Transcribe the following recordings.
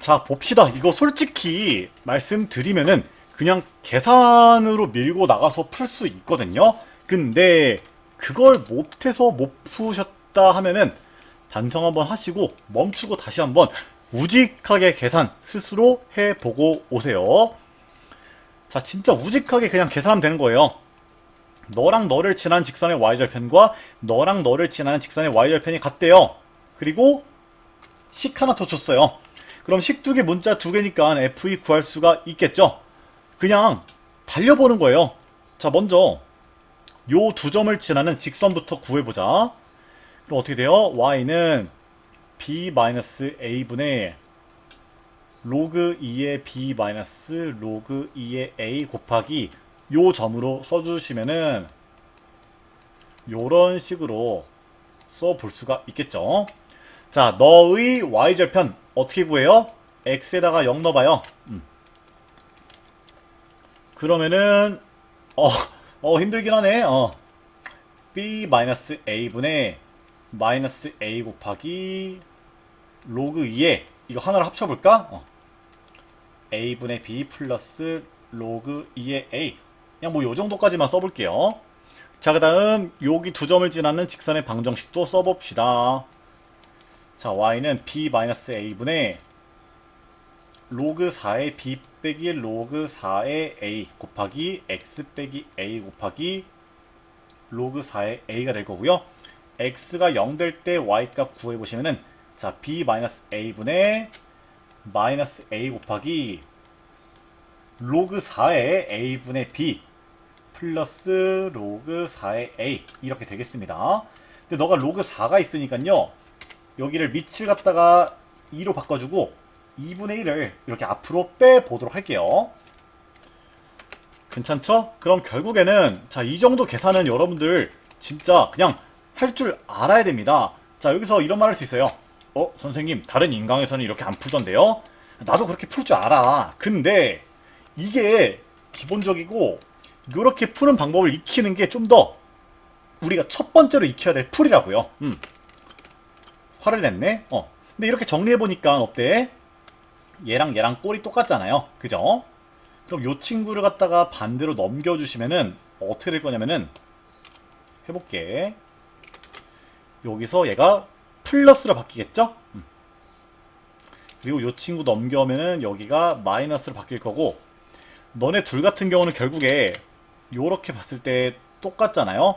자, 봅시다. 이거 솔직히 말씀드리면은 그냥 계산으로 밀고 나가서 풀 수 있거든요. 근데 그걸 못해서 못 푸셨다 하면은 반성 한번 하시고 멈추고 다시 한번 우직하게 계산 스스로 해보고 오세요. 자, 진짜 우직하게 그냥 계산하면 되는 거예요. 너랑 너를 지나는 직선의 y절편과 너랑 너를 지나는 직선의 y절편이 같대요. 그리고 식 하나 더 줬어요. 그럼 식 두 개, 문자 두 개니까 f2 구할 수가 있겠죠. 그냥 달려보는 거예요. 자, 먼저 요 두 점을 지나는 직선부터 구해보자. 그럼 어떻게 돼요? y는 b-a분의 로그 2의 b 마이너스 로그 2의 a 곱하기 요 점으로 써주시면은 요런 식으로 써볼 수가 있겠죠. 자, 너의 y절편 어떻게 구해요? x에다가 0 넣어봐요. 그러면은 힘들긴 하네. b 마이너스 a분의 마이너스 a 곱하기 로그 2에 이거 하나를 합쳐볼까? a분의 b 플러스 로그 2의 a. 그냥 뭐 요정도까지만 써볼게요. 자, 그 다음 여기 두 점을 지나는 직선의 방정식도 써봅시다. 자, y는 b-a분의 로그 4의 b 빼기 로그 4의 a 곱하기 x 빼기 a 곱하기 로그 4의 a가 될 거고요. x가 0 될 때 y값 구해보시면은 자, b-a분의 마이너스 a 곱하기 로그 4의 a분의 b 플러스 로그 4의 a 이렇게 되겠습니다. 근데 너가 로그 4가 있으니까요, 여기를 밑을 갖다가 2로 바꿔주고 2분의 1을 이렇게 앞으로 빼보도록 할게요. 괜찮죠? 그럼 결국에는 자, 이 정도 계산은 여러분들 진짜 그냥 할 줄 알아야 됩니다. 자, 여기서 이런 말 할 수 있어요. 선생님, 다른 인강에서는 이렇게 안 풀던데요? 나도 그렇게 풀 줄 알아. 근데 이게 기본적이고 이렇게 푸는 방법을 익히는 게 좀 더 우리가 첫 번째로 익혀야 될 풀이라고요. 화를 냈네. 근데 이렇게 정리해보니까 어때? 얘랑 얘랑 꼴이 똑같잖아요. 그죠? 그럼 요 친구를 갖다가 반대로 넘겨주시면은 어떻게 될 거냐면은 해볼게. 여기서 얘가 플러스로 바뀌겠죠? 그리고 요 친구 넘겨오면은 여기가 마이너스로 바뀔 거고, 너네 둘 같은 경우는 결국에 요렇게 봤을 때 똑같잖아요.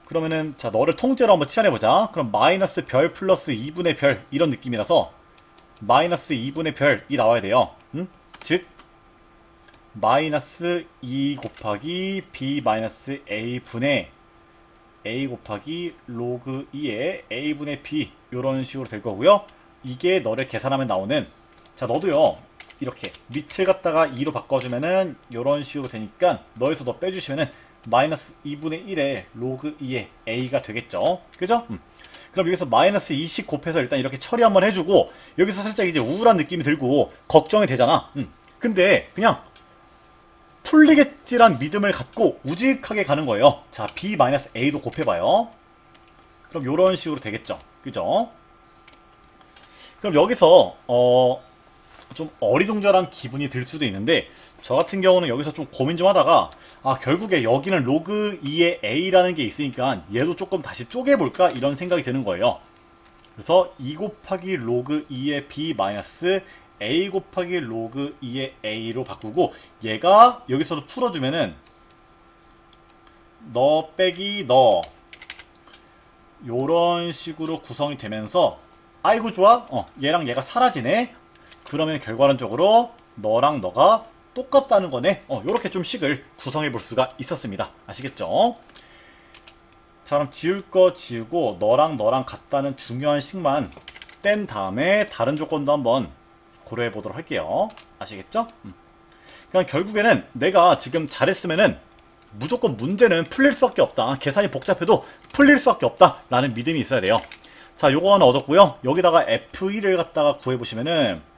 그러면은 자, 너를 통째로 한번 치환해보자. 그럼 마이너스 별 플러스 2분의 별 이런 느낌이라서 마이너스 2분의 별이 나와야 돼요. 즉 마이너스 2 곱하기 b 마이너스 a 분의 a 곱하기 로그 2의 a분의 b 요런 식으로 될 거고요. 이게 너를 계산하면 나오는, 자, 너도요 이렇게 밑을 갖다가 2로 바꿔주면은 요런 식으로 되니까 너에서 너 빼주시면은 마이너스 2분의 1의 로그 2의 a가 되겠죠. 그죠? 그럼 여기서 마이너스 20 곱해서 일단 이렇게 처리 한번 해주고, 여기서 살짝 이제 우울한 느낌이 들고 걱정이 되잖아. 근데 그냥 풀리겠지란 믿음을 갖고 우직하게 가는 거예요. 자, b-a도 곱해봐요. 그럼 요런 식으로 되겠죠. 그죠? 그럼 여기서 좀 어리둥절한 기분이 들 수도 있는데, 저 같은 경우는 여기서 좀 고민 좀 하다가 결국에 여기는 로그 2의 a라는 게 있으니까 얘도 조금 다시 쪼개볼까 이런 생각이 드는 거예요. 그래서 2 곱하기 로그 2의 b 마이너스 a 곱하기 로그 2의 a로 바꾸고, 얘가 여기서도 풀어주면은 너 빼기 너 요런 식으로 구성이 되면서, 아이고 좋아, 얘랑 얘가 사라지네. 그러면 결과론적으로 너랑 너가 똑같다는 거네. 요렇게 좀 식을 구성해 볼 수가 있었습니다. 아시겠죠? 자, 그럼 지울 거 지우고 너랑 너랑 같다는 중요한 식만 뗀 다음에 다른 조건도 한번 고려해 보도록 할게요. 아시겠죠? 그러니까 결국에는 내가 지금 잘했으면은 무조건 문제는 풀릴 수밖에 없다. 계산이 복잡해도 풀릴 수밖에 없다 라는 믿음이 있어야 돼요. 자, 요거 하나 얻었고요. 여기다가 f1을 갖다가 구해보시면은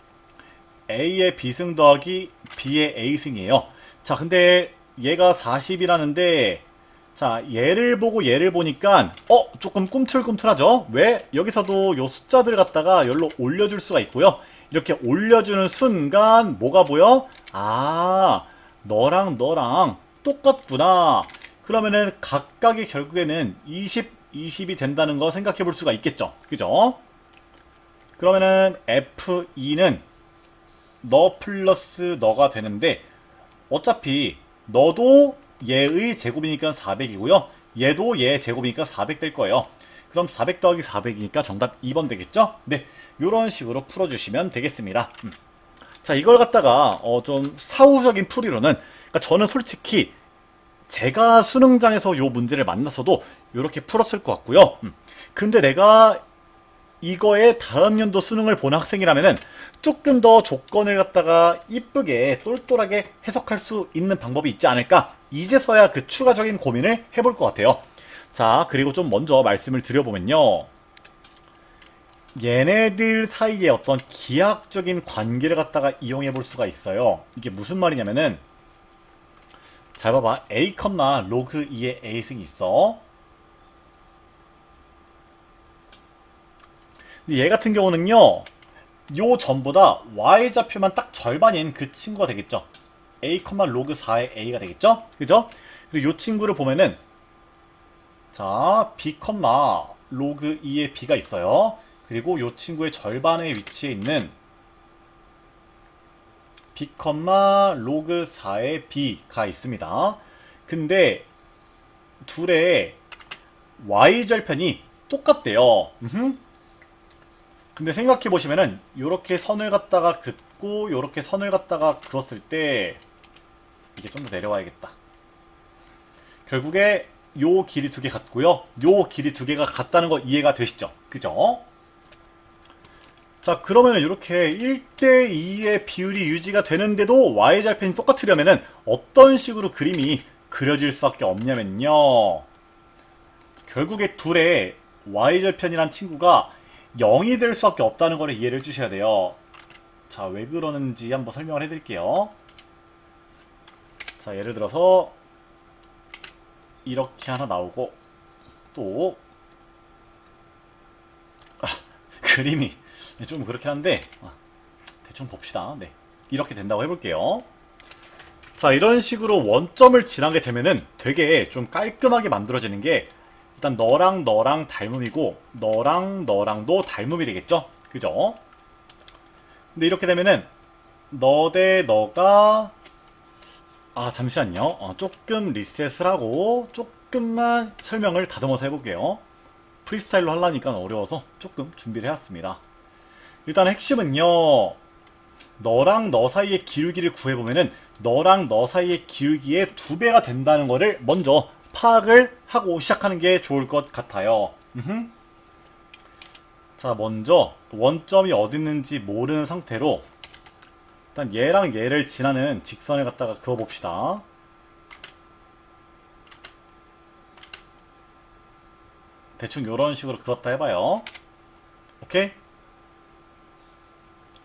a의 b승 더하기 b의 a승이에요. 자, 근데 얘가 40이라는데 자, 얘를 보고 얘를 보니까 조금 꿈틀꿈틀하죠. 왜? 여기서도 요 숫자들 갖다가 열로 올려줄 수가 있고요. 이렇게 올려주는 순간 뭐가 보여? 아, 너랑 너랑 똑같구나. 그러면은 각각이 결국에는 20, 20이 된다는 거 생각해 볼 수가 있겠죠. 그죠? 그러면은 F2는 너 플러스 너가 되는데 어차피 너도 얘의 제곱이니까 400이고요. 얘도 얘 제곱이니까 400 될 거예요. 그럼 400 더하기 400이니까 정답 2번 되겠죠? 네, 요런 식으로 풀어주시면 되겠습니다. 자, 이걸 갖다가 좀 사후적인 풀이로는, 그러니까 저는 솔직히 제가 수능장에서 요 문제를 만났어도 이렇게 풀었을 것 같고요. 근데 내가 이거에 다음 연도 수능을 보는 학생이라면은 조금 더 조건을 갖다가 이쁘게 똘똘하게 해석할 수 있는 방법이 있지 않을까? 이제서야 그 추가적인 고민을 해볼 것 같아요. 자, 그리고 좀 먼저 말씀을 드려보면요. 얘네들 사이에 어떤 기하학적인 관계를 갖다가 이용해 볼 수가 있어요. 이게 무슨 말이냐면은, 잘 봐봐. a, 로그 2의 a승이 있어. 근데 얘 같은 경우는요, 요 전보다 y좌표만 딱 절반인 그 친구가 되겠죠. a, 로그 4의 a가 되겠죠. 그죠? 그리고 요 친구를 보면은, 자, b, 로그 2의 b가 있어요. 그리고 요 친구의 절반의 위치에 있는 b, 로그 4의 b가 있습니다. 근데 둘의 y절편이 똑같대요. 근데 생각해 보시면은 요렇게 선을 갖다가 긋고 요렇게 선을 갖다가 그었을 때 이게 좀 더 내려와야겠다. 결국에 요 길이 두 개 같고요. 요 길이 두 개가 같다는 거 이해가 되시죠? 그죠? 자, 그러면은 이렇게 1대2의 비율이 유지가 되는데도 y절편이 똑같으려면은 어떤 식으로 그림이 그려질 수밖에 없냐면요. 결국에 둘의 y절편이란 친구가 0이 될 수밖에 없다는 걸 이해를 해주셔야 돼요. 자, 왜 그러는지 한번 설명을 해드릴게요. 자, 예를 들어서 이렇게 하나 나오고 또 그림이 좀 그렇긴 한데 대충 봅시다. 네, 이렇게 된다고 해볼게요. 자, 이런 식으로 원점을 지나게 되면은 되게 좀 깔끔하게 만들어지는 게, 일단 너랑 너랑 닮음이고 너랑 너랑도 닮음이 되겠죠? 그죠? 근데 이렇게 되면은 너 대 너가, 잠시만요. 조금 리셋을 하고 조금만 설명을 다듬어서 해볼게요. 프리스타일로 하려니까 어려워서 조금 준비를 해왔습니다. 일단 핵심은요, 너랑 너 사이의 기울기를 구해보면은 너랑 너 사이의 기울기의 2배가 된다는 거를 먼저 파악을 하고 시작하는 게 좋을 것 같아요. 자, 먼저 원점이 어디 있는지 모르는 상태로 일단 얘랑 얘를 지나는 직선을 갖다가 그어봅시다. 대충 이런 식으로 그었다 해봐요. 오케이?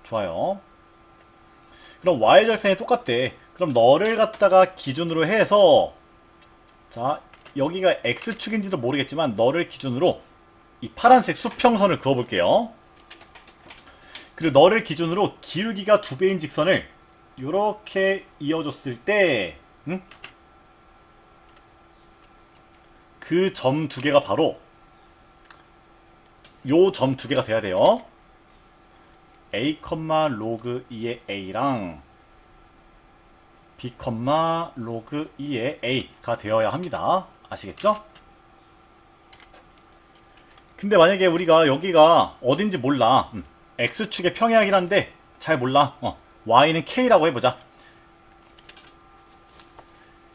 좋아요. 그럼 y절편이 똑같대. 그럼 너를 갖다가 기준으로 해서, 자, 여기가 x축인지도 모르겠지만 너를 기준으로 이 파란색 수평선을 그어볼게요. 그리고 너를 기준으로 기울기가 2배인 직선을 이렇게 이어줬을 때, 그 점 2개가 바로 요 점 2개가 돼야 돼요. a, 로그 2의 a랑 b, 로그 2의 a가 되어야 합니다. 아시겠죠? 근데 만약에 우리가 여기가 어딘지 몰라. x축의 평행이긴 한데 잘 몰라. y는 k라고 해보자.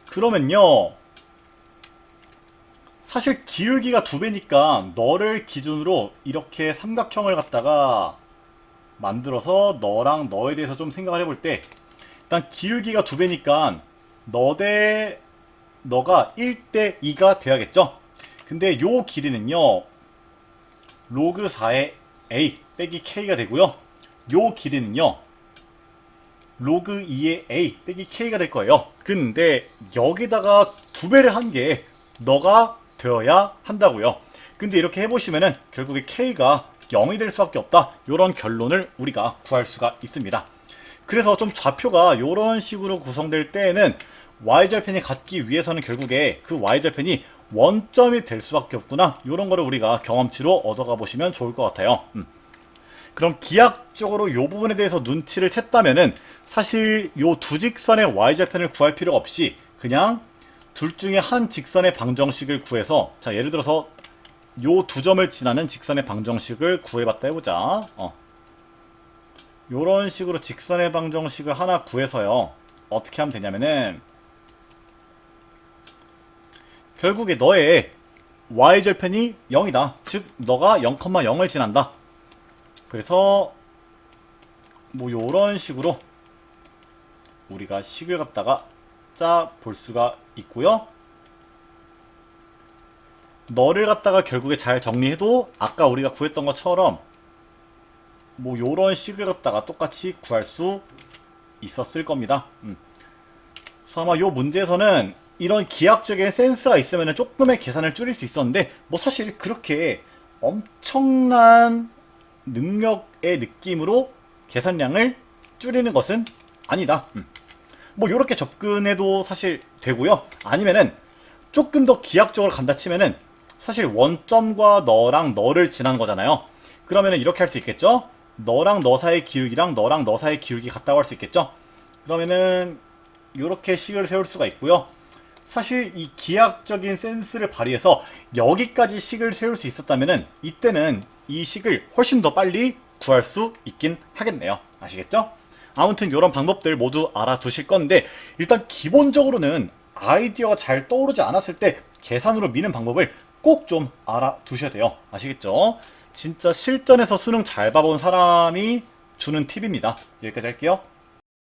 그러면요, 사실 기울기가 2배니까 너를 기준으로 이렇게 삼각형을 갖다가 만들어서 너랑 너에 대해서 좀 생각을 해볼 때, 일단 기울기가 2배니까 너 대 너가 1대 2가 돼야겠죠? 근데 요 길이는요, 로그 4의 a 빼기 k가 되고요. 요 길이는요, 로그 2의 a 빼기 k가 될 거예요. 근데 여기다가 2배를 한 게 너가 되어야 한다고요. 근데 이렇게 해보시면은 결국에 k가 0이 될 수밖에 없다. 이런 결론을 우리가 구할 수가 있습니다. 그래서 좀 좌표가 이런 식으로 구성될 때에는 y절편이 같기 위해서는 결국에 그 y절편이 원점이 될 수밖에 없구나. 이런 거를 우리가 경험치로 얻어가 보시면 좋을 것 같아요. 그럼 기하학적으로 이 부분에 대해서 눈치를 챘다면은 사실 이 두 직선의 y절편을 구할 필요가 없이 그냥 둘 중에 한 직선의 방정식을 구해서, 자 예를 들어서 요 두 점을 지나는 직선의 방정식을 구해봤다 해보자. 요런 식으로 직선의 방정식을 하나 구해서요, 어떻게 하면 되냐면은 결국에 너의 y절편이 0이다. 즉 너가 0,0을 지난다. 그래서 뭐 요런 식으로 우리가 식을 갖다가 짜 볼 수가 있고요. 너를 갖다가 결국에 잘 정리해도 아까 우리가 구했던 것처럼 뭐 요런 식을 갖다가 똑같이 구할 수 있었을 겁니다. 그래서 아마 요 문제에서는 이런 기하학적인 센스가 있으면 조금의 계산을 줄일 수 있었는데, 뭐 사실 그렇게 엄청난 능력의 느낌으로 계산량을 줄이는 것은 아니다. 뭐 요렇게 접근해도 사실 되고요. 아니면은 조금 더 기하학적으로 간다 치면은 사실 원점과 너랑 너를 지난 거잖아요. 그러면은 이렇게 할 수 있겠죠? 너랑 너 사이의 기울기랑 너랑 너 사이의 기울기 같다고 할 수 있겠죠? 그러면은 요렇게 식을 세울 수가 있고요. 사실 이 기하학적인 센스를 발휘해서 여기까지 식을 세울 수 있었다면은 이때는 이 식을 훨씬 더 빨리 구할 수 있긴 하겠네요. 아시겠죠? 아무튼 이런 방법들 모두 알아두실 건데, 일단 기본적으로는 아이디어가 잘 떠오르지 않았을 때 계산으로 미는 방법을 꼭 좀 알아두셔야 돼요. 아시겠죠? 진짜 실전에서 수능 잘 봐본 사람이 주는 팁입니다. 여기까지 할게요.